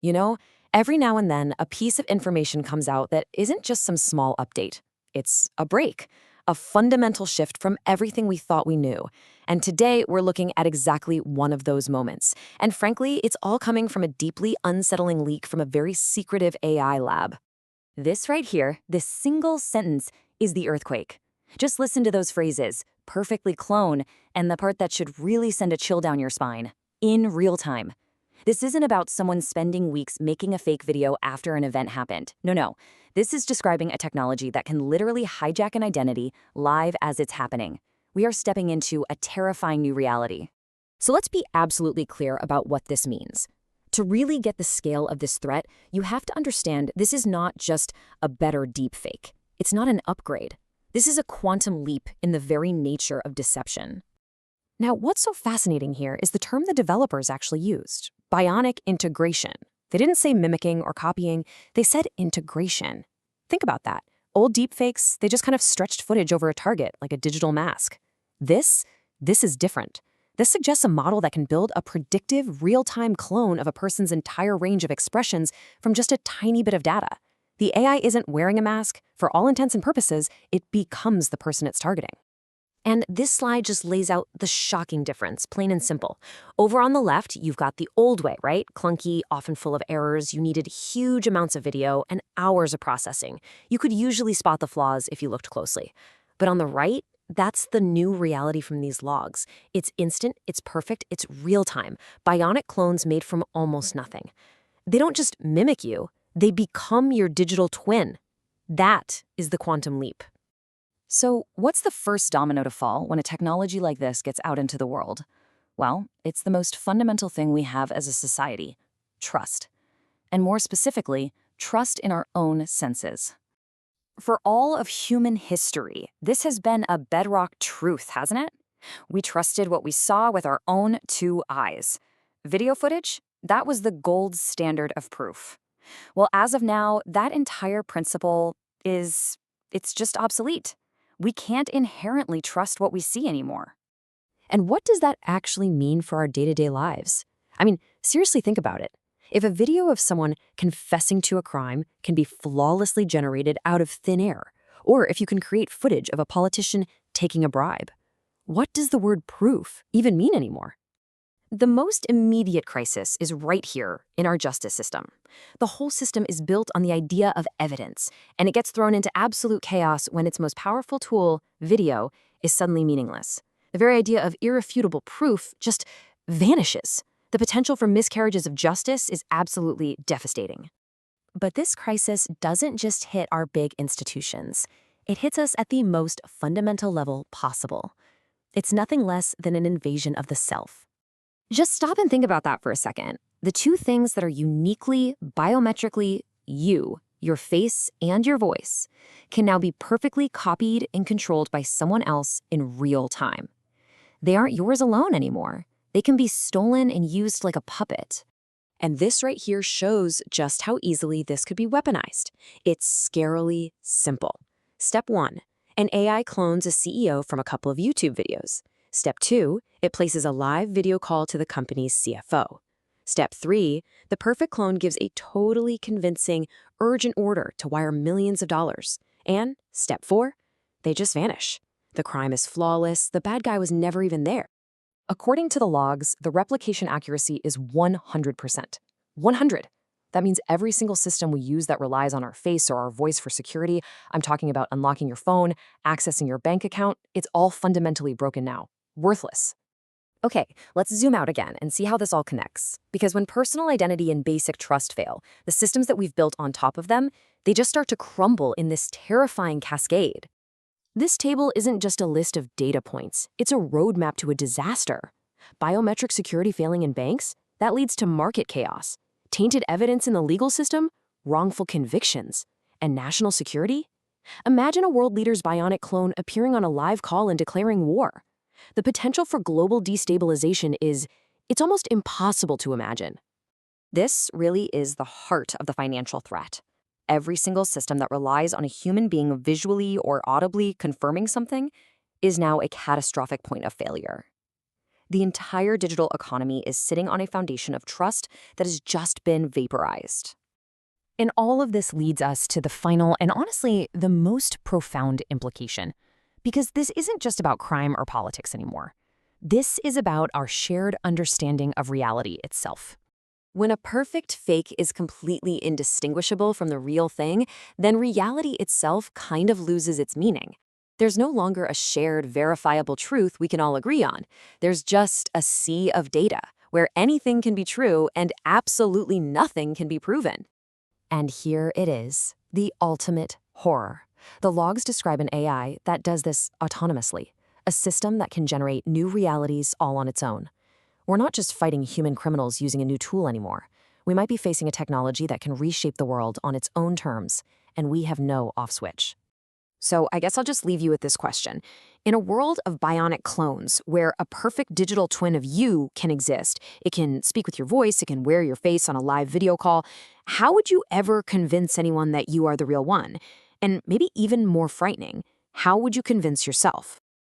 You know, every now and then a piece of information comes out that isn't just some small update. It's a break, a fundamental shift from everything we thought we knew. And today we're looking at exactly one of those moments. And frankly, it's all coming from a deeply unsettling leak from a very secretive AI lab. This right here, this single sentence, is the earthquake. Just listen to those phrases, perfectly clone, and the part that should really send a chill down your spine. In real time. This isn't about someone spending weeks making a fake video after an event happened. No. This is describing a technology that can literally hijack an identity live as it's happening. We are stepping into a terrifying new reality. So let's be absolutely clear about what this means. To really get the scale of this threat, you have to understand this is not just a better deepfake. It's not an upgrade. This is a quantum leap in the very nature of deception. Now, what's so fascinating here is the term the developers actually used, bionic integration. They didn't say mimicking or copying, they said integration. Think about that. Old deepfakes, they just kind of stretched footage over a target like a digital mask. This is different. This suggests a model that can build a predictive, real-time clone of a person's entire range of expressions from just a tiny bit of data. The AI isn't wearing a mask. For all intents and purposes, it becomes the person it's targeting. And this slide just lays out the shocking difference, plain and simple. Over on the left, you've got the old way, right? Clunky, often full of errors. You needed huge amounts of video and hours of processing. You could usually spot the flaws if you looked closely. But on the right, that's the new reality from these logs. It's instant, it's perfect, it's real-time. Bionic clones made from almost nothing. They don't just mimic you, they become your digital twin. That is the quantum leap. So, what's the first domino to fall when a technology like this gets out into the world? Well, it's the most fundamental thing we have as a society: trust. And more specifically, trust in our own senses. For all of human history, this has been a bedrock truth, hasn't it? We trusted what we saw with our own two eyes. Video footage? That was the gold standard of proof. Well, as of now, that entire principle it's just obsolete. We can't inherently trust what we see anymore. And what does that actually mean for our day-to-day lives? I mean, seriously think about it. If a video of someone confessing to a crime can be flawlessly generated out of thin air, or if you can create footage of a politician taking a bribe, what does the word proof even mean anymore? The most immediate crisis is right here in our justice system. The whole system is built on the idea of evidence, and it gets thrown into absolute chaos when its most powerful tool, video, is suddenly meaningless. The very idea of irrefutable proof just vanishes. The potential for miscarriages of justice is absolutely devastating. But this crisis doesn't just hit our big institutions. It hits us at the most fundamental level possible. It's nothing less than an invasion of the self. Just stop and think about that for a second. The two things that are uniquely, biometrically you, your face and your voice, can now be perfectly copied and controlled by someone else in real time. They aren't yours alone anymore. They can be stolen and used like a puppet. And this right here shows just how easily this could be weaponized. It's scarily simple. Step 1, an AI clones a CEO from a couple of YouTube videos. Step 2, it places a live video call to the company's CFO. Step 3, the perfect clone gives a totally convincing, urgent order to wire millions of dollars. And step 4, they just vanish. The crime is flawless, the bad guy was never even there. According to the logs, the replication accuracy is 100%. 100. That means every single system we use that relies on our face or our voice for security, I'm talking about unlocking your phone, accessing your bank account, it's all fundamentally broken now. Worthless. Okay, let's zoom out again and see how this all connects. Because when personal identity and basic trust fail, the systems that we've built on top of them, they just start to crumble in this terrifying cascade. This table isn't just a list of data points, it's a roadmap to a disaster. Biometric security failing in banks? That leads to market chaos. Tainted evidence in the legal system? Wrongful convictions. And national security? Imagine a world leader's bionic clone appearing on a live call and declaring war. The potential for global destabilization it's almost impossible to imagine. This really is the heart of the financial threat. Every single system that relies on a human being visually or audibly confirming something is now a catastrophic point of failure. The entire digital economy is sitting on a foundation of trust that has just been vaporized. And all of this leads us to the final and honestly, the most profound implication. Because this isn't just about crime or politics anymore. This is about our shared understanding of reality itself. When a perfect fake is completely indistinguishable from the real thing, then reality itself kind of loses its meaning. There's no longer a shared, verifiable truth we can all agree on. There's just a sea of data where anything can be true and absolutely nothing can be proven. And here it is, the ultimate horror. The logs describe an AI that does this autonomously, a system that can generate new realities all on its own. We're not just fighting human criminals using a new tool anymore. We might be facing a technology that can reshape the world on its own terms, and we have no off switch. So I guess I'll just leave you with this question. In a world of bionic clones, where a perfect digital twin of you can exist, it can speak with your voice, it can wear your face on a live video call, how would you ever convince anyone that you are the real one? And maybe even more frightening, how would you convince yourself?